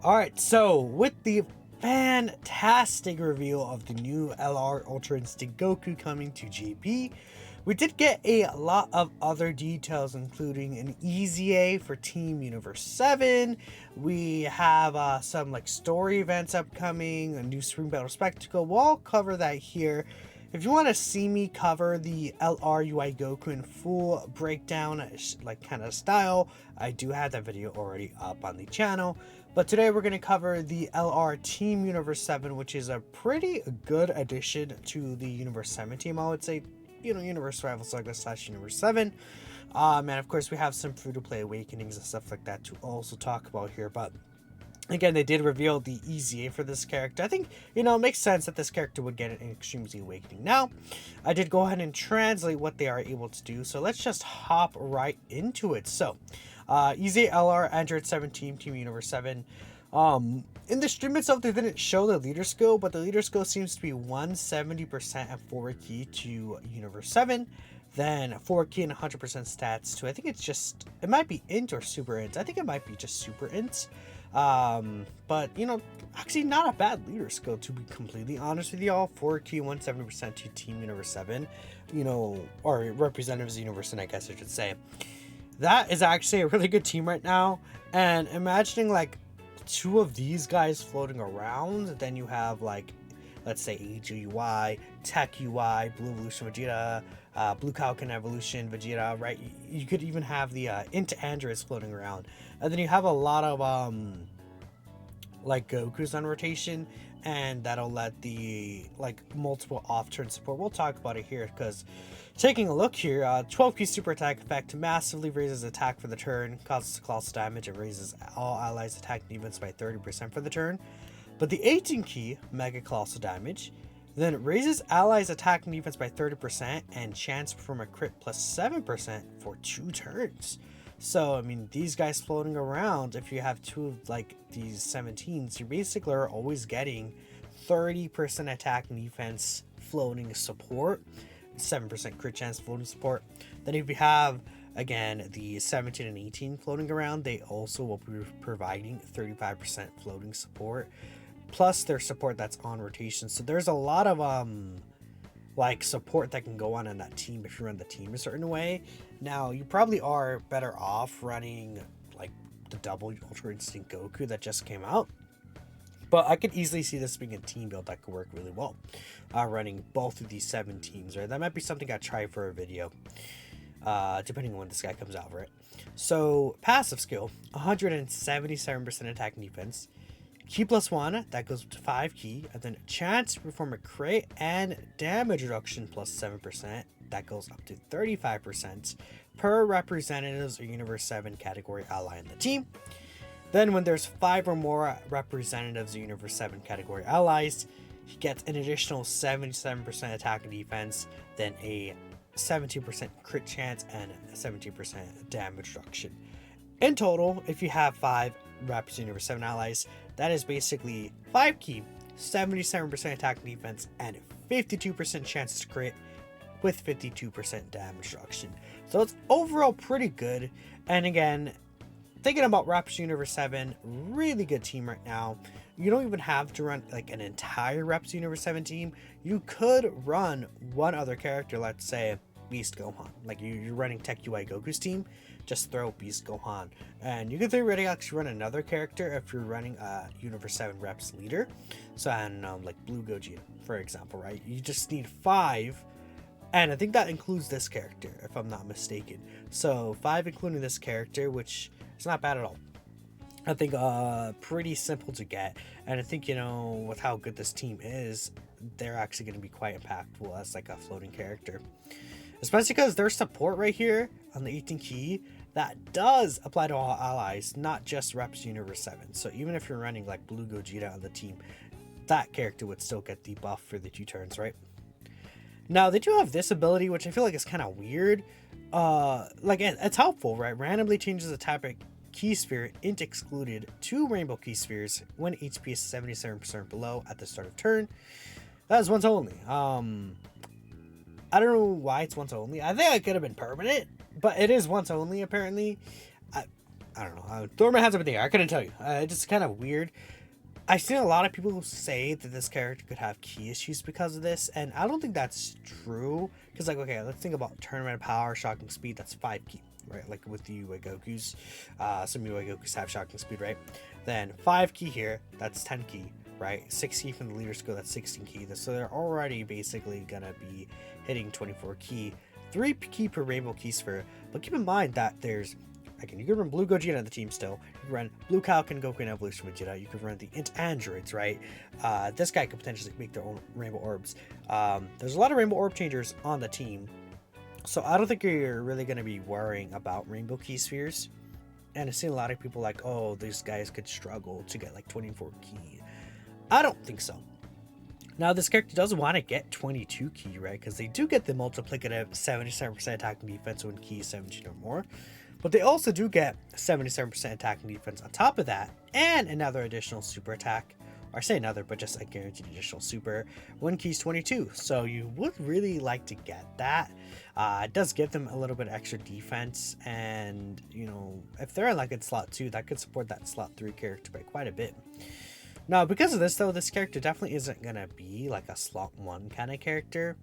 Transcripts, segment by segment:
Alright, so with the fantastic reveal of the new LR Ultra Instinct Goku coming to GP, we did get a lot of other details, including an EZA for Team Universe 7. We have some story events upcoming, a new Spring Battle Spectacle. We'll all cover that here. If you want to see me cover the LR UI Goku in full breakdown, kind of style, I do have that video already up on the channel. But today we're going to cover the LR Team Universe 7, which is a pretty good addition to the Universe 7 team, I would say. Universe Rival Saga / Universe 7. And of course we have some free-to-play awakenings and stuff like that to also talk about here. But again, they did reveal the EZA for this character. I think, it makes sense that this character would get an Extreme Z Awakening. Now, I did go ahead and translate what they are able to do, so let's just hop right into it. So, EZA LR Android 17, Team Universe 7. In the stream itself, they didn't show the leader skill, but the leader skill seems to be 170% and 4 key to Universe 7. Then 4 key and 100% stats to, I think it might be int or super int. I think it might be just super int. But actually not a bad leader skill, to be completely honest with y'all. 4 key, 170% to Team Universe 7, or Representatives Universe, and I guess I should say. That is actually a really good team right now. And imagining two of these guys floating around, then you have let's say EZA UI, Tech UI, Blue Evolution Vegeta, Blue Falcon Evolution Vegeta, right? You could even have the Into Androids floating around, and then you have a lot of Goku's on rotation, and that'll let the multiple off-turn support. We'll talk about it here, because taking a look here, 12 key super attack effect massively raises attack for the turn, causes colossal damage, and raises all allies attack defense by 30% for the turn. But the 18 key mega colossal damage then it raises allies attack and defense by 30% and chance to perform a crit plus 7% for 2 turns. So, I mean, these guys floating around, if you have 2 of these 17s, you basically are always getting 30% attack and defense floating support, 7% crit chance floating support. Then if you have, again, the 17 and 18 floating around, they also will be providing 35% floating support, plus their support that's on rotation. So there's a lot of support that can go on in that team if you run the team a certain way. Now, you probably are better off running the double Ultra Instinct Goku that just came out, but I could easily see this being a team build that could work really well, running both of these 7 teams, right? That might be something I try for a video, depending on when this guy comes out, right? So passive skill, 177% attack and defense, key plus 1, that goes up to 5 key, and then chance to perform a crit and damage reduction plus 7%, that goes up to 35% per representatives or Universe 7 category ally in the team. Then when there's 5 or more representatives or Universe 7 category allies, he gets an additional 77% attack and defense, then a 17% crit chance and 17% damage reduction. In total, if you have 5 reps Universe 7 allies, that is basically 5 key, 77% attack and defense, and 52% chance to crit with 52% damage reduction. So it's overall pretty good. And again, thinking about Reps Universe 7, really good team right now. You don't even have to run an entire Reps Universe 7 team. You could run one other character, let's say Beast Gohan. You're running Tech UI Goku's team, just throw Beast Gohan. And you could theoretically actually run another character if you're running a Universe 7 Reps leader. So, and Blue Gogeta, for example, right? You just need 5. And I think that includes this character, if I'm not mistaken. So 5 including this character, which is not bad at all. I think pretty simple to get. And I think, with how good this team is, they're actually going to be quite impactful as a floating character. Especially because their support right here on the 18 key, that does apply to all allies, not just Reps Universe 7. So even if you're running Blue Gogeta on the team, that character would still get the buff for the 2 turns, right? Now, they do have this ability, which I feel is kind of weird. It's helpful, right? Randomly changes the type of key sphere into excluded 2 rainbow key spheres when HP is 77% below at the start of turn. That is once only. I don't know why it's once only. I think it could have been permanent, but it is once only, apparently. I don't know. Throw my hands up in the air. I couldn't tell you. It's just kind of weird. I've seen a lot of people say that this character could have key issues because of this, and I don't think that's true. Because, like, okay, let's think about tournament power, shocking speed. That's 5 key, right? Like with the UI Gokus. Some UI Gokus have shocking speed, right? Then 5 key here. That's 10 key, right? 6 key from the leader skill. That's 16 key. So they're already basically gonna be hitting 24 key. 3 key per rainbow key sphere. But keep in mind that there's, again, you can run Blue Gogeta on the team still. You can run Blue Falcon, Goku, and Evolution Vegeta. You can run the Int Androids, right? This guy could potentially make their own Rainbow Orbs. There's a lot of Rainbow Orb changers on the team. So I don't think you're really going to be worrying about Rainbow Key Spheres. And I've seen a lot of people like, oh, these guys could struggle to get like 24 key. I don't think so. Now, this character does want to get 22 key, right? Because they do get the multiplicative 77% attack and defense when key is 17 or more. But they also do get 77% attack and defense on top of that, and another additional super attack. Or I say another, but just a guaranteed additional super when keys 22. So you would really like to get that. It does give them a little bit extra defense, and you know, if they're in like in slot 2, that could support that slot 3 character by quite a bit. Now, because of this though, this character definitely isn't gonna be like a slot 1 kind of character.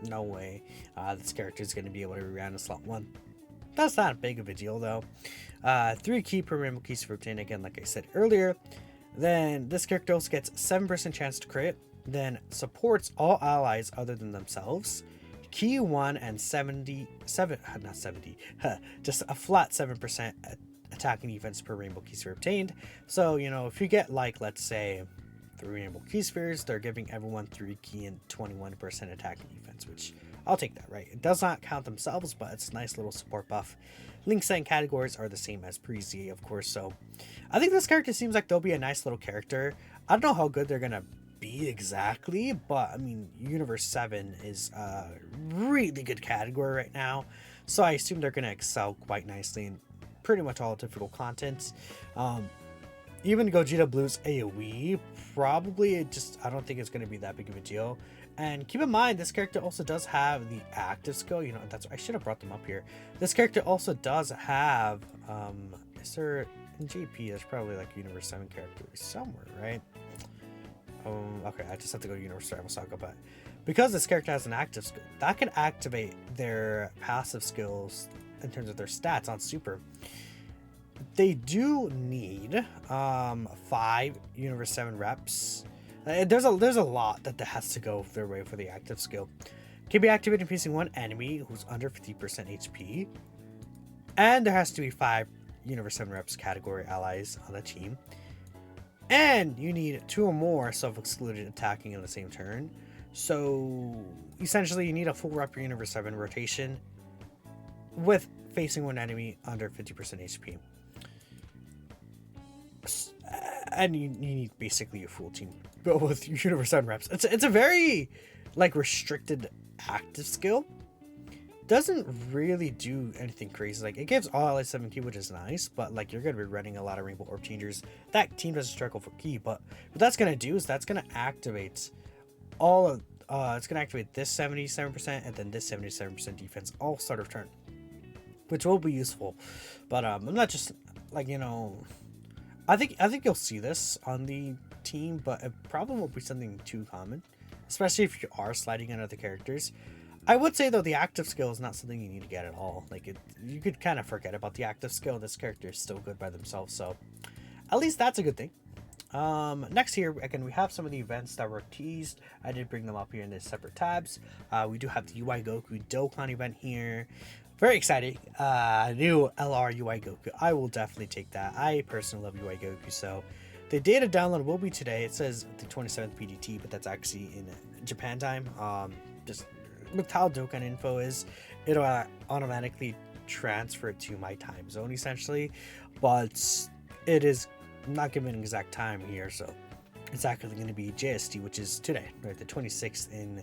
No way. This character is gonna be able to rerun a slot 1. That's not big of a deal though. 3 key per rainbow keys for obtain, again, like I said earlier. Then this character also gets 7% chance to crit. Then supports all allies other than themselves. Key 1 and 77, not 70, just a flat 7% attacking defense per rainbow key sphere obtained. So, you know, if you get like, let's say, 3 rainbow key spheres, they're giving everyone 3 key and 21% attacking defense, which I'll take that, right? It does not count themselves, but it's a nice little support buff. Link set categories are the same as pre-EZA, of course, so I think this character seems like they'll be a nice little character. I don't know how good they're gonna be exactly, but I mean, Universe 7 is a really good category right now, so I assume they're gonna excel quite nicely in pretty much all difficult contents. Even Gogeta Blue's AoE, probably, I don't think it's going to be that big of a deal. And keep in mind, this character also does have the active skill. You know, I should have brought them up here. This character also does have, is there, in GP, there's probably like Universe 7 characters somewhere, right? Okay, I just have to go to Universe Survival Saga, but because this character has an active skill, that can activate their passive skills in terms of their stats on Super. They do need 5 Universe 7 reps. There's a lot that has to go their way for the active skill. Can be activated facing one enemy who's under 50% HP. And there has to be 5 Universe 7 reps category allies on the team. And you need 2 or more self-excluded attacking in the same turn. So essentially you need a full rep Universe 7 rotation with facing one enemy under 50% HP. And you need basically a full team but with Universe 7 reps. It's a very like restricted active skill. Doesn't really do anything crazy. Like, it gives all allies 7 key, which is nice, but like you're gonna be running a lot of Rainbow Orb changers. That team doesn't struggle for key, but what that's gonna do is that's gonna activate all of it's gonna activate this 77% and then this 77% defense all start of turn, which will be useful. But I'm not just like, you know, I think you'll see this on the team, but it probably won't be something too common, especially if you are sliding in other characters. I would say though, the active skill is not something you need to get at all. Like, you could kind of forget about the active skill. This character is still good by themselves, so at least that's a good thing. Next here, again, we have some of the events that were teased. I did bring them up here in the separate tabs. We do have the UI Goku Dokkan event here. Very exciting. New LR UI Goku. I will definitely take that. I personally love UI Goku, so the data download will be today. It says the 27th PDT, but that's actually in Japan time. Just with how Dokkan info is, it'll automatically transfer it to my time zone essentially, but it is not given an exact time here, so it's actually going to be JST, which is today, right? The 26th in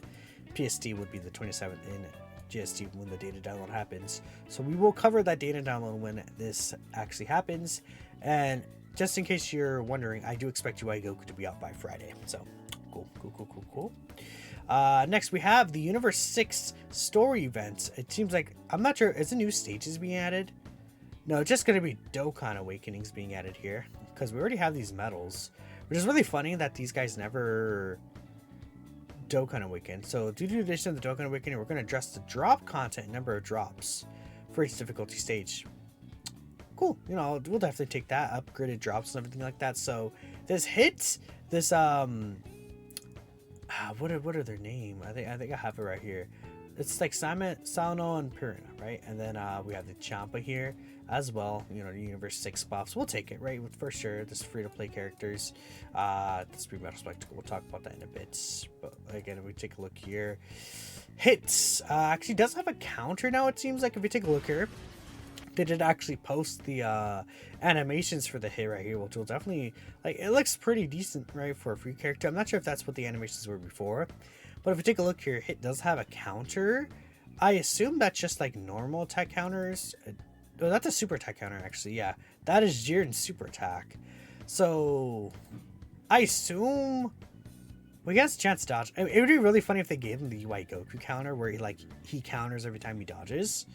PST would be the 27th in GST when the data download happens. So we will cover that data download when this actually happens. And just in case you're wondering, I do expect UI Goku to be out by Friday. So cool. Next we have the Universe 6 story event. It seems like, I'm not sure, is the new stages being added? No, it's just going to be Dokkan Awakenings being added here. Because we already have these medals. Which is really funny that these guys never Dokkan Awaken. So due to the addition of the Dokkan Awakening, we're going to address the drop content number of drops for each difficulty stage. Cool. You know, we'll definitely take that. Upgraded drops and everything like that. So this hit, this what are their name? I think I have it right here. It's like Simon, Salno, and Pirina, right? And then we have the Champa here as well. You know, the Universe 6 buffs. We'll take it, right? For sure. This free-to-play characters. This pre-metal spectacle. We'll talk about that in a bit. But again, if we take a look here, hits actually does have a counter now. It seems like if you take a look here, they did actually post the animations for the hit right here, which will definitely, like, it looks pretty decent, right, for a free character. I'm not sure if that's what the animations were before, but if you take a look here, hit does have a counter. I assume that's just like normal attack counters. Oh, that's a super attack counter, actually. Yeah, that is Jiren's super attack. So I assume we got a chance to dodge. It would be really funny if they gave him the UI Goku counter, where he counters every time he dodges.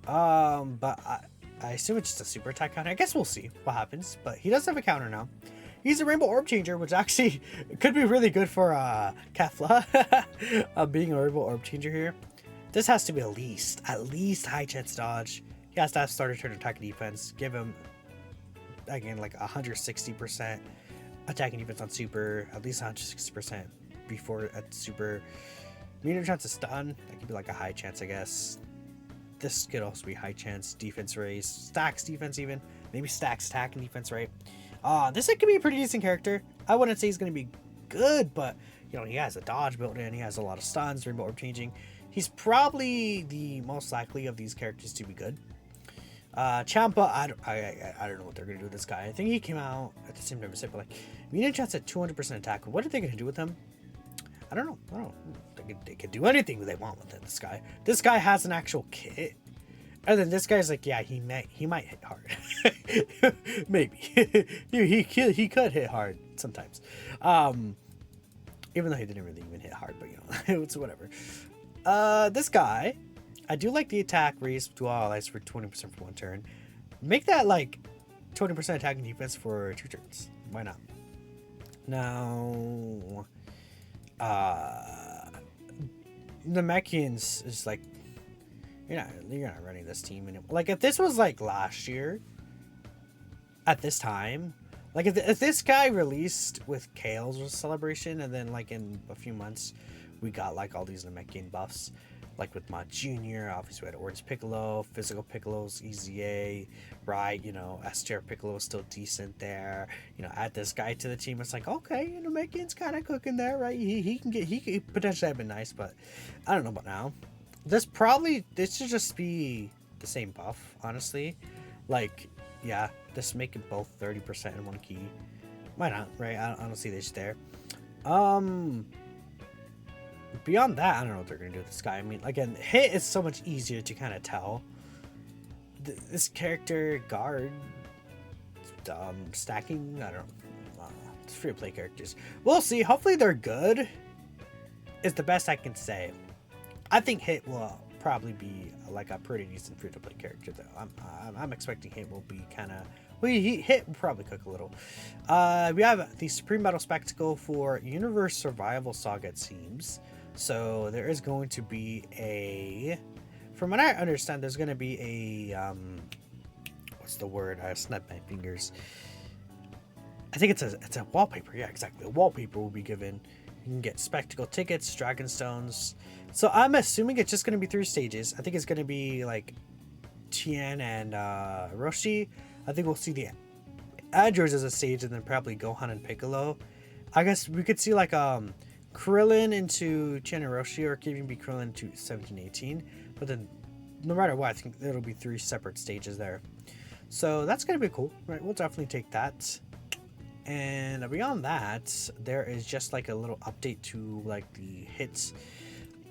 But I assume it's just a super attack counter. I guess we'll see what happens. But he does have a counter now. He's a Rainbow Orb Changer, which actually could be really good for Kefla. Being a Rainbow Orb Changer here. This has to be at least high chance dodge. He has to have starter turn attack and defense. Give him, again, like 160% attack and defense on super. At least 160% before at super. Medium chance of stun. That could be like a high chance, I guess. This could also be high chance defense raise. Stacks defense even. Maybe stacks attack and defense, right? This could be a pretty decent character. I wouldn't say he's going to be good, but, you know, he has a dodge built in. He has a lot of stuns, Rainbow Orb changing. He's probably the most likely of these characters to be good. Champa, I don't know what they're going to do with this guy. I think he came out at the same time as it, but like, medium chance at 200% attack. What are they going to do with him? I don't know. They could do anything they want with it, this guy. This guy has an actual kit. And then this guy's like, yeah, he might hit hard. Maybe. he could hit hard sometimes. Even though he didn't really even hit hard, but you know, it's whatever. This guy, I do like the attack raise to all allies for 20% for one turn. Make that like 20% attack and defense for 2 turns. Why not? Now, the Mechians is like, you're not running this team anymore. Like, if this was like last year at this time, like if this guy released with Kale's celebration, and then like in a few months we got like all these Namekian buffs, like with Mod Junior, obviously we had Orange Piccolo, Physical Piccolo's EZA, right? You know, STR Piccolo is still decent there. You know, add this guy to the team, it's like, okay, you know, Namekian's kind of cooking there, right? He could potentially have been nice, but I don't know about now. This should just be the same buff, honestly. Like, yeah, just make it both 30% in one key. Why not, right? I don't see this there. Beyond that, I don't know what they're gonna do with this guy. I mean, again, hit is so much easier to kind of tell. This character, guard, stacking, I don't know. It's free to play characters. We'll see. Hopefully they're good. Is the best I can say. I think hit will probably be like a pretty decent free to play character, though. I'm expecting hit will be kind of. Hit will probably cook a little. We have the Supreme Battle Spectacle for Universe Survival Saga, it seems. So there is going to be a. From what I understand, there's going to be a. What's the word? I snapped my fingers. I think it's a wallpaper. Yeah, exactly. A wallpaper will be given. You can get spectacle tickets, dragon stones. So I'm assuming it's just going to be 3 stages. I think it's going to be like Tien and Roshi. I think we'll see the Androids as a stage, and then probably Gohan and Piccolo. I guess we could see like Krillin into Tien and Roshi, or it could even be Krillin to 17-18. But then no matter what, I think it'll be 3 separate stages there. So that's going to be cool, right? We'll definitely take that. And beyond that, there is just like a little update to like the hits.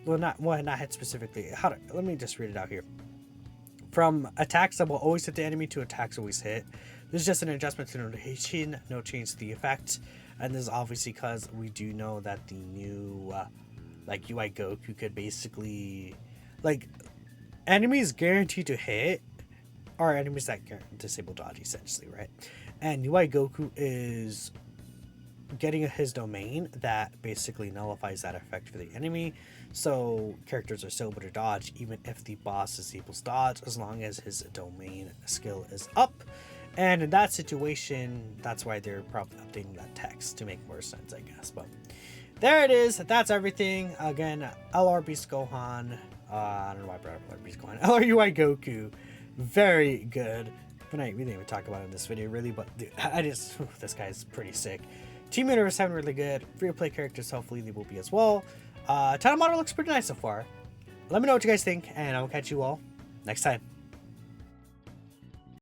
Well, not hit specifically. Let me just read it out here. From attacks that will always hit the enemy to attacks always hit. This is just an adjustment to notation, no change to the effect. And this is obviously because we do know that the new like UI Goku could basically like enemies guaranteed to hit are enemies that disable dodge, essentially, right? And UI Goku is getting his domain that basically nullifies that effect for the enemy. So characters are still able to dodge even if the boss disables dodge, as long as his domain skill is up. And in that situation, that's why they're probably updating that text to make more sense, I guess. But there it is. That's everything. Again, LR Beast Gohan. I don't know why I brought up LR Beast Gohan. LR UI Goku. Very good. But we didn't even talk about it in this video, really. But dude, this guy's pretty sick. Team Universe having really good. Free-to-play characters, hopefully they will be as well. Title model looks pretty nice so far. Let me know what you guys think, and I will catch you all next time.